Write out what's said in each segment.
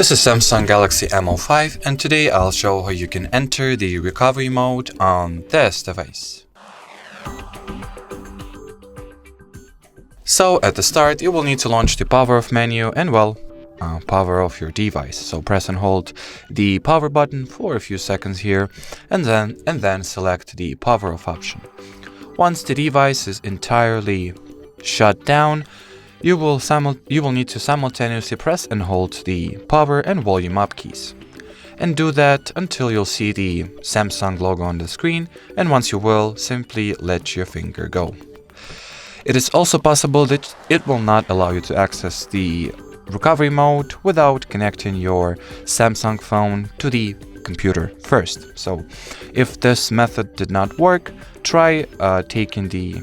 This is Samsung Galaxy M05, and today I'll show how you can enter the recovery mode on this device. So at the start you will need to launch the power off menu and power off your device. So press and hold the power button for a few seconds here and then select the power off option. Once the device is entirely shut down, you will need to simultaneously press and hold the power and volume up keys. And do that until you'll see the Samsung logo on the screen, and once you will, simply let your finger go. It is also possible that it will not allow you to access the recovery mode without connecting your Samsung phone to the computer first. So if this method did not work, try taking the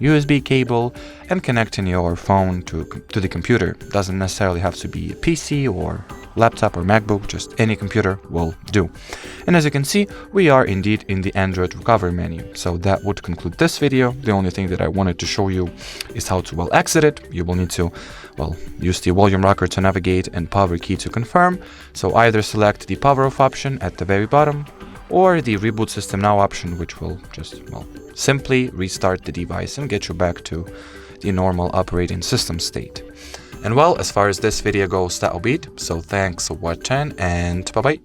USB cable and connecting your phone to the computer. Doesn't necessarily have to be a PC or laptop or MacBook, just any computer will do. And as you can see, we are indeed in the Android recovery menu. So that would conclude this video. The only thing that I wanted to show you is how to exit it. You will need to use the volume rocker to navigate and power key to confirm. So either select the power off option at the very bottom, or the reboot system now option, which will just simply restart the device and get you back to the normal operating system state. And as far as this video goes, that'll be it. So thanks for watching, and bye bye.